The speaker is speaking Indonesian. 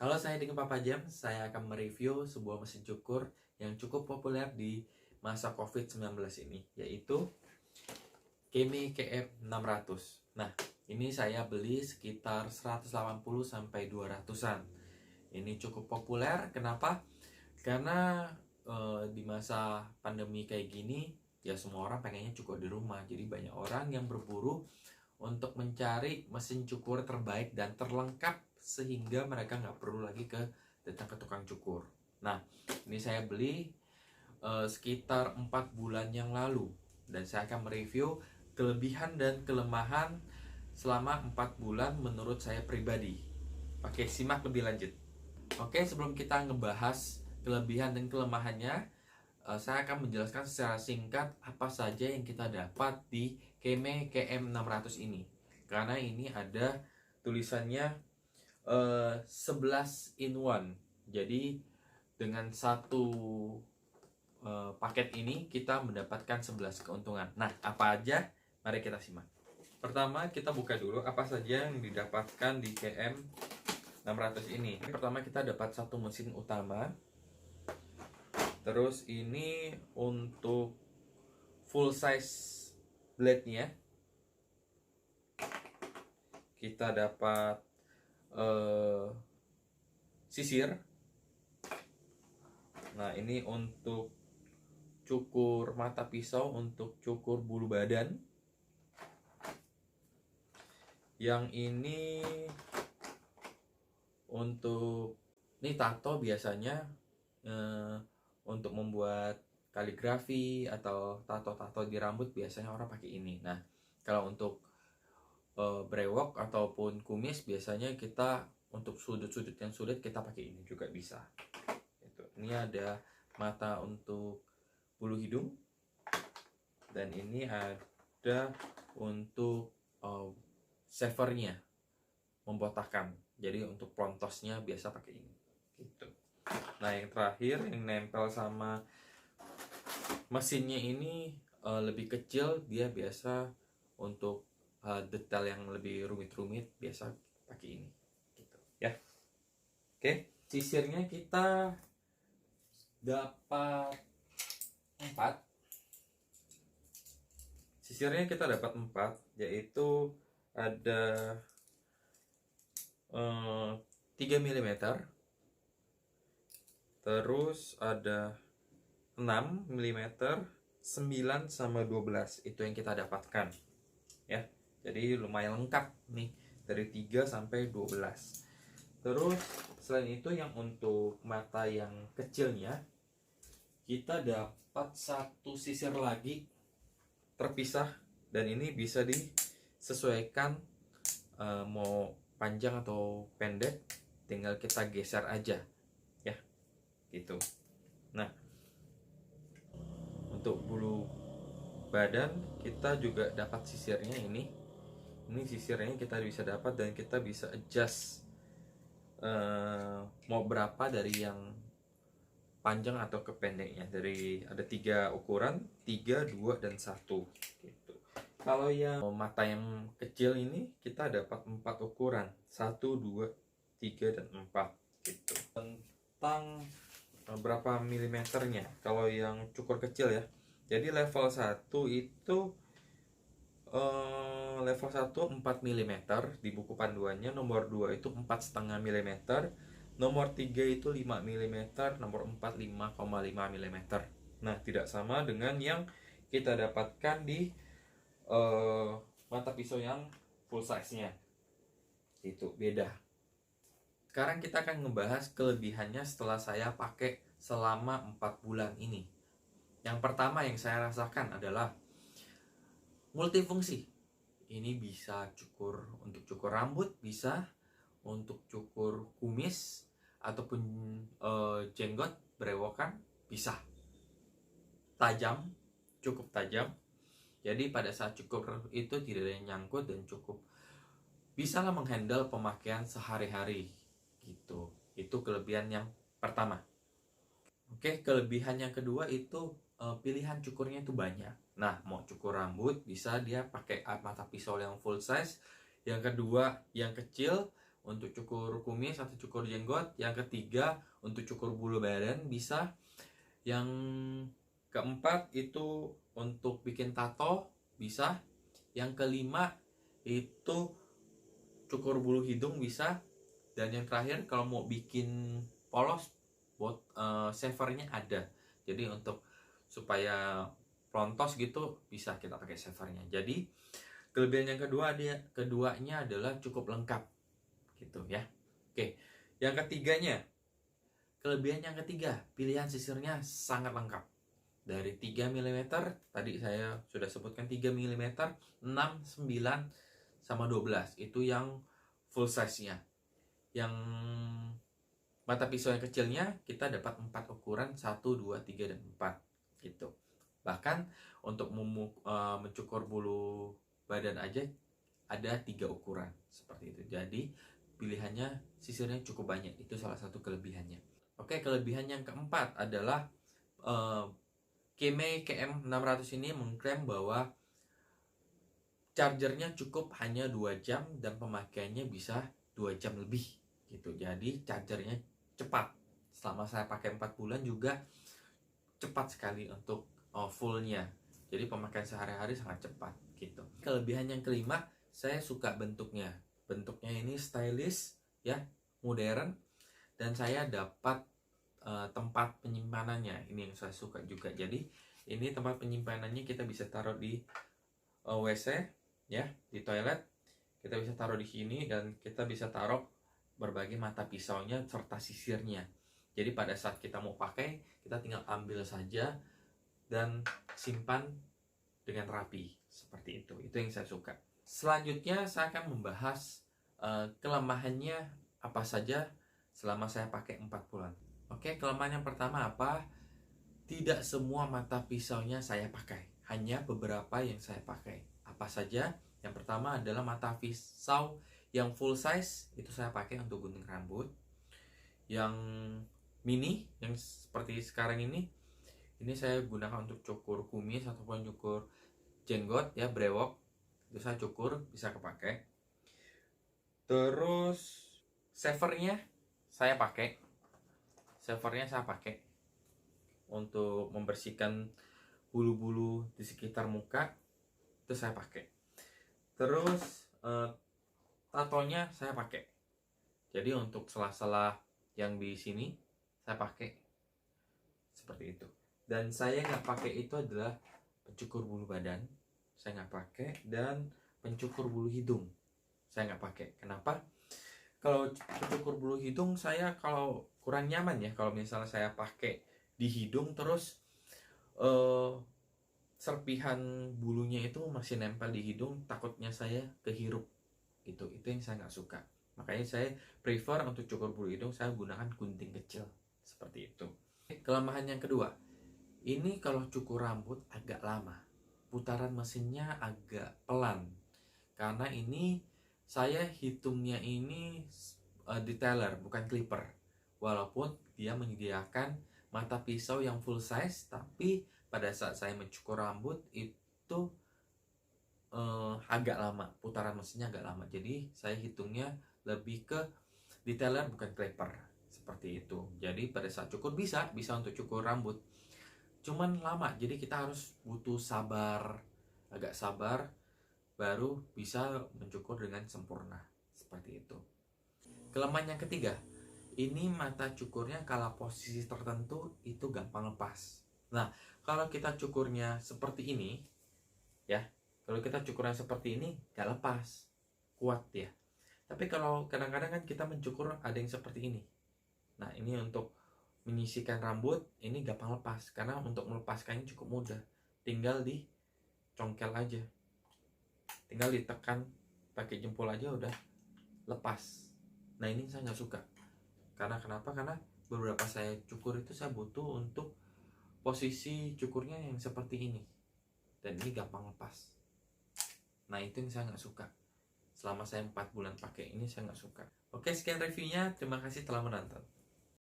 Halo, saya dengan Papa Jam. Saya akan mereview sebuah mesin cukur yang cukup populer di masa COVID-19 ini, yaitu Keme KM600. Nah, ini saya beli sekitar 180-200-an. Ini cukup populer, kenapa? Karena di masa pandemi kayak gini, ya semua orang pengennya cukur di rumah. Jadi banyak orang yang berburu untuk mencari mesin cukur terbaik dan terlengkap sehingga mereka nggak perlu lagi datang ke tukang cukur. Nah, ini saya beli sekitar 4 bulan yang lalu dan saya akan mereview kelebihan dan kelemahan selama 4 bulan menurut saya pribadi. Oke, simak lebih lanjut. Oke, sebelum kita ngebahas kelebihan dan kelemahannya, saya akan menjelaskan secara singkat apa saja yang kita dapat di Keme KM600 ini. Karena ini ada tulisannya 11 in 1. Jadi dengan satu paket ini kita mendapatkan 11 keuntungan. Nah, apa aja? Mari kita simak. Pertama, kita buka dulu apa saja yang didapatkan di KM600 ini. Pertama, kita dapat satu mesin utama. Terus ini untuk full size blade-nya. Kita dapat sisir. Nah, ini untuk cukur mata pisau, untuk cukur bulu badan. Yang ini untuk tato biasanya untuk membuat kaligrafi atau tato-tato di rambut biasanya orang pakai ini. Nah, kalau untuk brewok ataupun kumis biasanya kita untuk sudut-sudut yang sulit kita pakai ini juga bisa. Ini ada mata untuk bulu hidung dan ini ada untuk shavernya, membotakkan. Jadi untuk plontosnya biasa pakai ini. Gitu. Nah, yang terakhir yang nempel sama mesinnya ini lebih kecil, dia biasa untuk detail yang lebih rumit-rumit biasa pakai ini. Gitu. Ya. Oke, sisirnya kita dapat 4. Sisirnya kita dapat 4, yaitu ada 3 mm, terus ada 6 mm, 9 sama 12. Itu yang kita dapatkan. Ya. Jadi lumayan lengkap nih, dari 3 sampai 12. Terus selain itu yang untuk mata yang kecilnya, kita dapat satu sisir lagi terpisah dan ini bisa disesuaikan mau panjang atau pendek, tinggal kita geser aja ya, gitu. Nah, untuk bulu badan kita juga dapat sisirnya ini sisirnya kita bisa dapat dan kita bisa adjust mau berapa dari yang panjang atau ke pendeknya. Dari ada 3 ukuran, 3, 2, dan 1 gitu. Kalau yang mata yang kecil ini kita dapat 4 ukuran, 1, 2, 3, dan 4 gitu. Tentang berapa milimeternya kalau yang cukur kecil ya. Jadi level 1 itu level 1 4 mm di buku panduannya, nomor 2 itu 4,5 mm, nomor 3 itu 5 mm, nomor 4 5,5 mm. Nah, tidak sama dengan yang kita dapatkan di mata pisau yang full size-nya. Itu beda. Sekarang kita akan ngebahas kelebihannya setelah saya pakai selama 4 bulan ini. Yang pertama yang saya rasakan adalah multifungsi. Ini bisa untuk cukur rambut, bisa untuk cukur kumis ataupun jenggot, berewokan, bisa. Tajam, cukup tajam. Jadi pada saat cukur itu tidak ada yang nyangkut dan cukup bisa lah menghandle pemakaian sehari-hari gitu. Itu kelebihan yang pertama. Oke, kelebihan yang kedua itu pilihan cukurnya itu banyak. Nah, mau cukur rambut bisa dia pakai mata pisau yang full size. Yang kedua, yang kecil untuk cukur kumis atau cukur jenggot. Yang ketiga untuk cukur bulu badan bisa. Yang keempat itu untuk bikin tato bisa. Yang kelima itu cukur bulu hidung bisa. Dan yang terakhir kalau mau bikin polos, shavernya ada. Jadi untuk supaya plontos gitu bisa kita pakai shavernya. Jadi kelebihan yang keduanya adalah cukup lengkap gitu ya. Oke, yang ketiganya, kelebihan yang ketiga, pilihan sisirnya sangat lengkap. Dari 3 mm, tadi saya sudah sebutkan 3 mm, 6, 9, sama 12. Itu yang full size-nya. Yang mata pisau yang kecilnya kita dapat 4 ukuran, 1, 2, 3, dan 4 gitu. Bahkan untuk mencukur bulu badan aja ada 3 ukuran seperti itu. Jadi pilihannya sisirnya cukup banyak. Itu salah satu kelebihannya. Oke, kelebihan yang keempat adalah Keme KM600 ini mengklaim bahwa chargernya cukup hanya 2 jam dan pemakaiannya bisa 2 jam lebih gitu. Jadi chargernya cepat. Selama saya pakai 4 bulan juga cepat sekali untuk fullnya. Jadi pemakaian sehari-hari sangat cepat gitu. Kelebihan yang kelima, saya suka bentuknya. Bentuknya ini stylish ya, modern, dan saya dapat tempat penyimpanannya. Ini yang saya suka juga. Jadi ini tempat penyimpanannya kita bisa taruh di WC ya, di toilet. Kita bisa taruh di sini dan kita bisa taruh berbagai mata pisaunya serta sisirnya. Jadi pada saat kita mau pakai, kita tinggal ambil saja dan simpan dengan rapi seperti itu. Itu yang saya suka. Selanjutnya saya akan membahas kelemahannya apa saja selama saya pakai 4 bulan. Oke, kelemahan yang pertama apa? Tidak semua mata pisaunya saya pakai. Hanya beberapa yang saya pakai. Apa saja? Yang pertama adalah mata pisau yang full size. Itu saya pakai untuk gunting rambut. Yang mini, yang seperti sekarang ini saya gunakan untuk cukur kumis ataupun cukur jenggot ya, brewok. Itu saya cukur, bisa kepake. Terus shavernya saya pakai. Untuk membersihkan bulu-bulu di sekitar muka, itu saya pakai. Terus tatonya saya pakai. Jadi untuk sela-sela yang di sini saya pakai seperti itu. Dan saya nggak pakai itu adalah pencukur bulu badan, saya nggak pakai, dan pencukur bulu hidung saya nggak pakai. Kenapa? Kalau pencukur bulu hidung saya kalau kurang nyaman ya, kalau misalnya saya pakai di hidung terus serpihan bulunya itu masih nempel di hidung, takutnya saya kehirup gitu. Itu yang saya nggak suka. Makanya saya prefer untuk cukur bulu hidung saya gunakan gunting kecil seperti itu. Kelemahan yang kedua, ini kalau cukur rambut agak lama, putaran mesinnya agak pelan, karena ini saya hitungnya ini detailer bukan clipper. Walaupun dia menyediakan mata pisau yang full size, tapi pada saat saya mencukur rambut itu agak lama, putaran mesinnya agak lama. Jadi saya hitungnya lebih ke detailer bukan clipper seperti itu. Jadi pada saat cukur bisa untuk cukur rambut, cuman lama. Jadi kita harus butuh sabar, agak sabar baru bisa mencukur dengan sempurna seperti itu. Kelemahan yang ketiga, ini mata cukurnya kalau posisi tertentu itu gampang lepas. Nah, kalau kita cukurnya seperti ini ya, kalau kita cukurnya seperti ini gak lepas, kuat ya. Tapi kalau kadang-kadang kan kita mencukur ada yang seperti ini. Nah, ini untuk menyisihkan rambut ini gampang lepas, karena untuk melepaskannya cukup mudah, tinggal dicongkel aja, tinggal ditekan pakai jempol aja udah lepas. Nah, ini saya nggak suka. Karena kenapa? Karena beberapa saya cukur itu saya butuh untuk posisi cukurnya yang seperti ini, dan ini gampang lepas. Nah, itu yang saya nggak suka. Selama saya 4 bulan pakai ini saya nggak suka. Oke, sekian reviewnya. Terima kasih telah menonton.